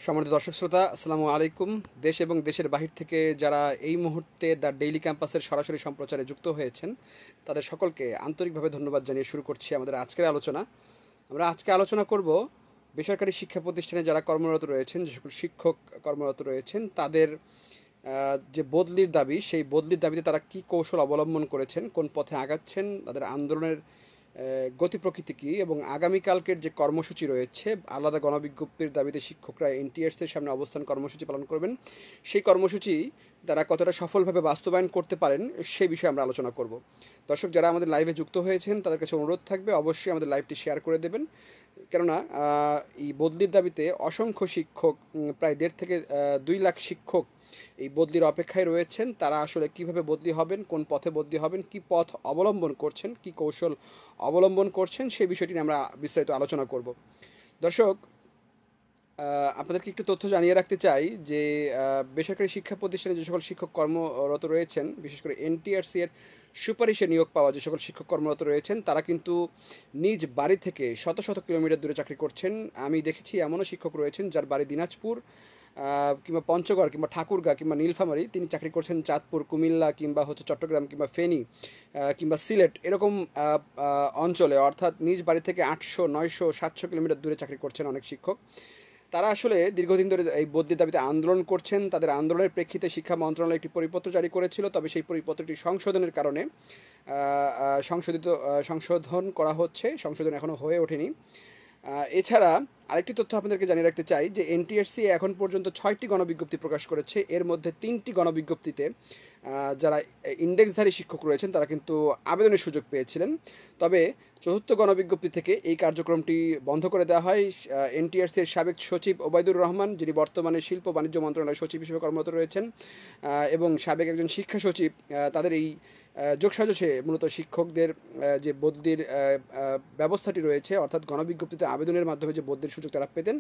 সম্মানিত দর্শক শ্রোতা, আসসালামু আলাইকুম। দেশ এবং দেশের বাহির থেকে যারা এই মুহূর্তে দ্য ডেইলি ক্যাম্পাসের সরাসরি সম্প্রচারে যুক্ত হয়েছেন, তাদের সকলকে আন্তরিকভাবে ধন্যবাদ জানিয়ে শুরু করছি আমাদের আজকের আলোচনা। আমরা আজকে আলোচনা করব বেসরকারি শিক্ষা প্রতিষ্ঠানে যারা কর্মরত রয়েছেন, যে সকল শিক্ষক কর্মরত রয়েছেন, তাদের যে বদলির দাবি, সেই বদলির দাবিতে তারা কী কৌশল অবলম্বন করেছেন, কোন পথে আগাচ্ছেন, তাদের আন্দোলনের গতি প্রকৃতি কী, এবং আগামীকালকের যে কর্মসূচি রয়েছে আলাদা গণবিজ্ঞপ্তির দাবিতে শিক্ষকরা এনটিআরসির সামনে অবস্থান কর্মসূচি পালন করবেন, সেই কর্মসূচি তারা কতটা সফলভাবে বাস্তবায়ন করতে পারেন সেই বিষয়ে আমরা আলোচনা করব। দর্শক যারা আমাদের লাইভে যুক্ত হয়েছেন, তাদের কাছে অনুরোধ থাকবে অবশ্যই আমাদের লাইভটি শেয়ার করে দেবেন, কেননা এই বদলির দাবিতে অসংখ্য শিক্ষক, প্রায় 1.5 থেকে 2 লাখ শিক্ষক এই বদলির অপেক্ষায় রয়েছেন। তারা আসলে কিভাবে বদলি হবেন, কোন পথে বদলি হবেন, কি পথ অবলম্বন করছেন, কি কৌশল অবলম্বন করছেন, সেই বিষয়টি নিয়ে আমরা বিস্তারিত আলোচনা করব। দর্শক, আপনাদেরকে একটু তথ্য জানিয়ে রাখতে চাই যে বেসরকারি শিক্ষা প্রতিষ্ঠানে যে সকল শিক্ষক কর্মরত রয়েছেন, বিশেষ করে এনটিআরসি এর সুপারিশে নিয়োগ পাওয়া যে সকল শিক্ষক কর্মরত রয়েছেন, তারা কিন্তু নিজ বাড়ি থেকে শত শত কিলোমিটার দূরে চাকরি করছেন। আমি দেখেছি এমনও শিক্ষক রয়েছেন যার বাড়ি দিনাজপুর, কিংবা পঞ্চগড়, কিংবা ঠাকুরগাঁ, কিংবা নীলফামারী, তিনি চাকরি করছেন চাঁদপুর, কুমিল্লা, কিংবা চট্টগ্রাম, কিংবা ফেনী, কিংবা সিলেট, এরকম অঞ্চলে, অর্থাৎ নিজ বাড়ি থেকে 800, 900, 700 কিলোমিটার দূরে চাকরি করছেন অনেক শিক্ষক। তারা আসলে দীর্ঘদিন ধরে এই বদলির দাবিতে আন্দোলন করছেন। তাদের আন্দোলনের প্রেক্ষিতে শিক্ষা মন্ত্রণালয় একটি পরিপত্র জারি করেছিল, তবে সেই পরিপত্রটি সংশোধনের কারণে সংশোধন করা হচ্ছে, সংশোধন এখনও হয়ে ওঠেনি। এছাড়া আরেকটি তথ্য আপনাদেরকে জানিয়ে রাখতে চাই যে এনটিআরসি এখন পর্যন্ত 6টি গণবিজ্ঞপ্তি প্রকাশ করেছে। এর মধ্যে 3টি গণবিজ্ঞপ্তিতে যারা ইন্ডেক্সধারী শিক্ষক রয়েছেন তারা কিন্তু আবেদনের সুযোগ পেয়েছিলেন, তবে চতুর্থ গণবিজ্ঞপ্তি থেকে এই কার্যক্রমটি বন্ধ করে দেওয়া হয়। এনটিআরসির সাবেক সচিব ওবায়দুর রহমান, যিনি বর্তমানে শিল্প বাণিজ্য মন্ত্রণালয়ের সচিব হিসেবে কর্মরত রয়েছেন, এবং সাবেক একজন শিক্ষা সচিব, তাদের এই যোগসাজশে মূলত শিক্ষকদের যে বদলির ব্যবস্থাটি রয়েছে, অর্থাৎ গণবিজ্ঞপ্তিতে আবেদনের মাধ্যমে যে বদলির সুযোগ তারা পেতেন,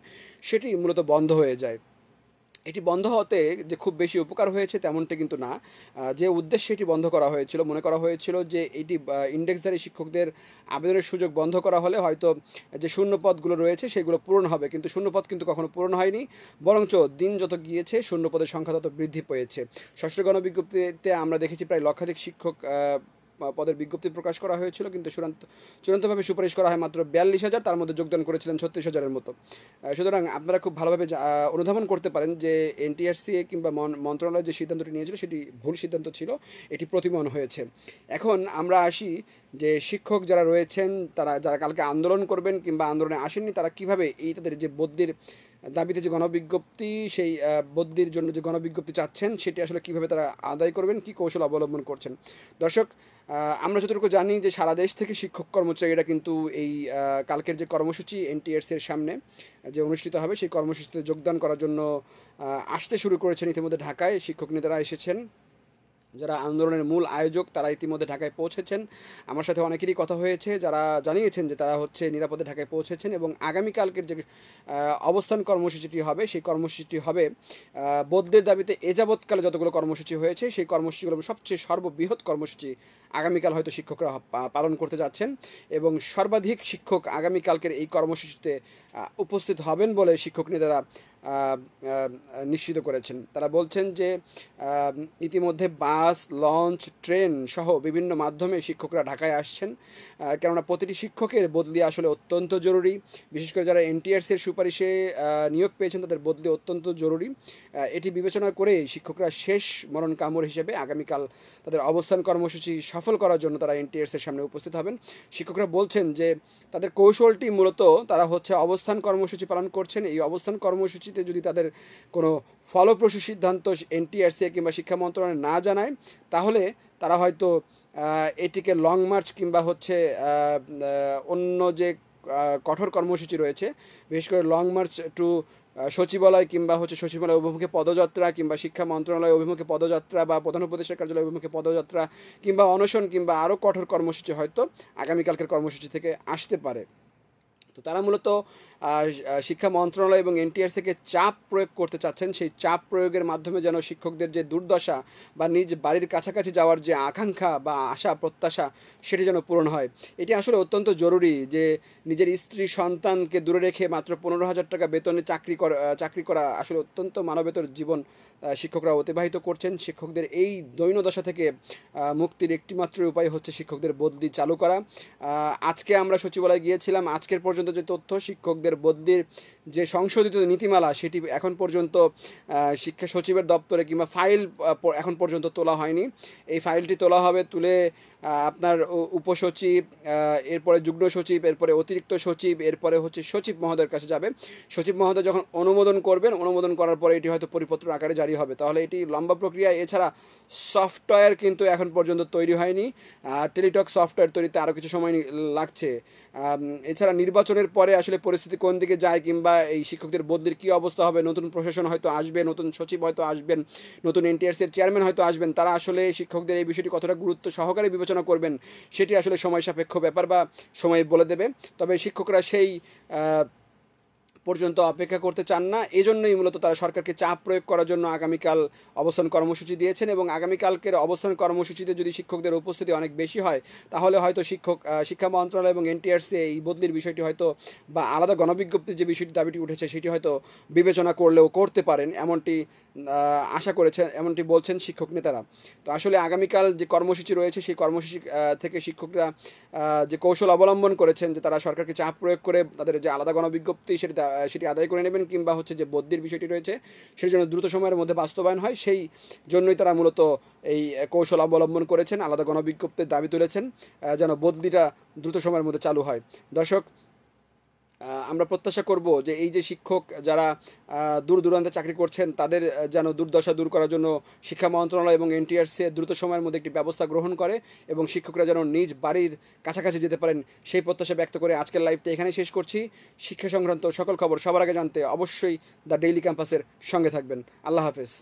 সেটি মূলত বন্ধ হয়ে যায়। এটি বন্ধ হতে যে খুব বেশি উপকার হয়েছে তেমনটি কিন্তু না। যে উদ্দেশ্যে এটি বন্ধ করা হয়েছিল, মনে করা হয়েছিল যে এটি ইন্ডেক্সধারী শিক্ষকদের আবেদনের সুযোগ বন্ধ করা হলে হয়তো যে শূন্যপদগুলো রয়েছে সেগুলো পূরণ হবে, কিন্তু শূন্যপদ কিন্তু কখনো পূরণ হয়নি, বরঞ্চ দিন যত গিয়েছে শূন্যপদের সংখ্যা তত বৃদ্ধি পেয়েছে। ষষ্ঠ গণবিজ্ঞপ্তিতে আমরা দেখেছি প্রায় লক্ষাধিক শিক্ষক পদের বিজ্ঞপ্তি প্রকাশ করা হয়েছিল, কিন্তু চূড়ান্তভাবে সুপারিশ করা হয় মাত্র 42,000, তার মধ্যে যোগদান করেছিলেন 36,000-এর মতো। সুতরাং আপনারা খুব ভালোভাবে অনুধাবন করতে পারেন যে এনটিআরসি কিংবা মন্ত্রণালয় যে সিদ্ধান্তটি নিয়েছিল সেটি ভুল সিদ্ধান্ত ছিল, এটি প্রতিমন হয়েছে। এখন আমরা আসি যে শিক্ষক যারা রয়েছেন, যারা কালকে আন্দোলন করবেন কিংবা আন্দোলনে আসেননি, তারা কিভাবে এই তাদের যে বদলির দাবিতে যে গণবিজ্ঞপ্তি, সেই বদলির জন্য যে গণবিজ্ঞপ্তি চাচ্ছেন, সেটি আসলে কিভাবে তারা আদায় করবেন, কি কৌশল অবলম্বন করছেন। দর্শক, আমরা যতটুকু জানি যে সারা দেশ থেকে শিক্ষক কর্মচারীরা কিন্তু এই কালকের যে কর্মসূচি এনটিআরসির সামনে যে অনুষ্ঠিত হবে, সেই কর্মসূচিতে যোগদান করার জন্য আসতে শুরু করেছেন। ইতিমধ্যে ঢাকায় শিক্ষক নেতারা এসেছেন, যারা আন্দোলনের মূল আয়োজক তারা ইতিমধ্যে ঢাকায় পৌঁছেছেন। আমার সাথে অনেকেরই কথা হয়েছে যারা জানিয়েছেন যে তারা নিরাপদে ঢাকায় পৌঁছেছেন, এবং আগামীকালকের যে অবস্থান কর্মসূচিটি হবে, সেই কর্মসূচিটি হবে বদলির দাবিতে এযাবৎকালে যতগুলো কর্মসূচি হয়েছে সেই কর্মসূচিগুলো সবচেয়ে সর্ববৃহৎ কর্মসূচি আগামীকাল হয়তো শিক্ষকরা পালন করতে যাচ্ছেন, এবং সর্বাধিক শিক্ষক আগামীকালকের এই কর্মসূচিতে উপস্থিত হবেন বলে শিক্ষক নেতারা নিশ্চিত করেছেন। তারা বলছেন যে ইতিমধ্যে বাস, লঞ্চ, ট্রেন সহ বিভিন্ন মাধ্যমে শিক্ষকরা ঢাকায় আসছেন, কেননা প্রতিটি শিক্ষকের বদলি আসলে অত্যন্ত জরুরি। বিশেষ করে যারা এনটিআরসির সুপারিশে নিয়োগ পেয়েছেন তাদের বদলি অত্যন্ত জরুরি। এটি বিবেচনা করে শিক্ষকরা শেষ মরণ কামড় হিসেবে আগামীকাল তাদের অবস্থান কর্মসূচি সফল করার জন্য তারা এনটিআরসির সামনে উপস্থিত হবেন। শিক্ষকরা বলছেন যে তাদের কৌশলটি মূলত তারা অবস্থান কর্মসূচি পালন করছেন। এই অবস্থান কর্মসূচিতে যদি তাদের কোনো ফলপ্রসূ সিদ্ধান্ত এনটিআরসি কিংবা শিক্ষা মন্ত্রণালয় না জানায়, তাহলে তারা হয়তো এটিকে লং মার্চ কিংবা অন্য যে কঠোর কর্মসূচি রয়েছে, বিশেষ করে লং মার্চ টু সচিবালয় কিংবা সচিবালয় অভিমুখে পদযাত্রা, কিংবা শিক্ষা মন্ত্রণালয় অভিমুখে পদযাত্রা, বা প্রধান উপদেষ্টার কার্যালয় অভিমুখে পদযাত্রা, কিংবা অনশন, কিংবা আরও কঠোর কর্মসূচি হয়তো আগামীকালকের কর্মসূচি থেকে আসতে পারে। তো তারা মূলত শিক্ষা মন্ত্রণালয় এবং এনটিআরসিকে চাপ প্রয়োগ করতে চাচ্ছেন। সেই চাপ প্রয়োগের মাধ্যমে যেন শিক্ষকদের যে দুর্দশা বা নিজ বাড়ির কাছাকাছি যাওয়ার যে আকাঙ্ক্ষা বা আশা প্রত্যাশা সেটি যেন পূরণ হয়। এটি আসলে অত্যন্ত জরুরি যে নিজের স্ত্রী সন্তানকে দূরে রেখে মাত্র 15,000 টাকা বেতনে চাকরি করা আসলে অত্যন্ত মানবেতর জীবন শিক্ষকরা অতিবাহিত করছেন। শিক্ষকদের এই দৈন্যদশা থেকে মুক্তির একটিমাত্র উপায় হচ্ছে শিক্ষকদের বদলি চালু করা। আজকে আমরা সচিবালয়ে গিয়েছিলাম। আজকের পর্যন্ত যে তথ্য, শিক্ষকদের বদলির যে সংশোধিত নীতিমালা সেটি এখন পর্যন্ত শিক্ষা সচিবের দপ্তরে কিংবা ফাইল এখন পর্যন্ত তোলা হয়নি। এই ফাইলটি তোলা হবে, তুলে আপনার উপসচিব, এরপরে যুগ্ম সচিব, এরপরে অতিরিক্ত সচিব, এরপরে হচ্ছে সচিব মহোদয়ের কাছে যাবে। সচিব মহোদয় যখন অনুমোদন করবেন, অনুমোদন করার পরে এটি হয়তো পরিপত্র আকারে জারি হবে। তাহলে এটি লম্বা প্রক্রিয়া। এছাড়া সফটওয়্যার কিন্তু এখন পর্যন্ত তৈরি হয়নি। টেলিটক সফটওয়্যার তৈরিতে আরও কিছু সময় লাগছে। এছাড়া নির্বাচনের পরে আসলে পরিস্থিতি কোন দিকে যায় কিংবা এই শিক্ষকদের বদলির কী অবস্থা হবে, নতুন প্রশাসন হয়তো আসবে, নতুন সচিব হয়তো আসবেন, নতুন এনটিআরসির চেয়ারম্যান হয়তো আসবেন, তারা আসলে শিক্ষকদের এই বিষয়টি কতটা গুরুত্ব সহকারে বিবেচনা করবেন সেটি আসলে সময় সাপেক্ষ ব্যাপার বা সময় বলে দেবে। তবে শিক্ষকরা সেই পর্যন্ত অপেক্ষা করতে চান না। এজন্যই মূলত তারা সরকারকে চাপ প্রয়োগ করার জন্য আগামীকাল অবস্থান কর্মসূচি দিয়েছেন। এবং আগামীকালকের অবস্থান কর্মসূচিতে যদি শিক্ষকদের উপস্থিতি অনেক বেশি হয় তাহলে হয়তো শিক্ষা মন্ত্রণালয় এবং এনটিআরসি এই বদলির বিষয়টি হয়তো বা আলাদা গণবিজ্ঞপ্তির যে বিষয়টি দাবিটি উঠেছে সেটি হয়তো বিবেচনা করলেও করতে পারেন, এমনটি আশা করেছেন, এমনটি বলছেন শিক্ষক নেতারা। তো আসলে আগামীকাল যে কর্মসূচি রয়েছে সেই কর্মসূচি থেকে শিক্ষকরা যে কৌশল অবলম্বন করেছেন যে তারা সরকারকে চাপ প্রয়োগ করে তাদের যে আলাদা গণবিজ্ঞপ্তি সেটি আদায় করে নেবেন কিংবা হচ্ছে যে বদলির বিষয়টি রয়েছে সেই জন্য দ্রুত সময়ের মধ্যে বাস্তবায়ন হয়, সেই জন্যই তারা মূলত এই কৌশল অবলম্বন করেছেন, আলাদা গণবিজ্ঞপ্তির দাবি তুলেছেন যেন বদলিটা দ্রুত সময়ের মধ্যে চালু হয়। দর্শক, আমরা প্রত্যাশা করব যে এই যে শিক্ষক যারা দূর দূরান্তে চাকরি করছেন তাদের যেন দুর্দশা দূর করার জন্য শিক্ষা মন্ত্রণালয় এবং এনটিআরসি দ্রুত সময়ের মধ্যে একটি ব্যবস্থা গ্রহণ করে এবং শিক্ষকরা যেন নিজ বাড়ির কাছাকাছি যেতে পারেন সেই প্রত্যাশা ব্যক্ত করে আজকের লাইভটা এখানে শেষ করছি। শিক্ষা সংক্রান্ত সকল খবর সবার আগে জানতে অবশ্যই দ্য ডেইলি ক্যাম্পাসের সঙ্গে থাকবেন। আল্লাহ হাফেজ।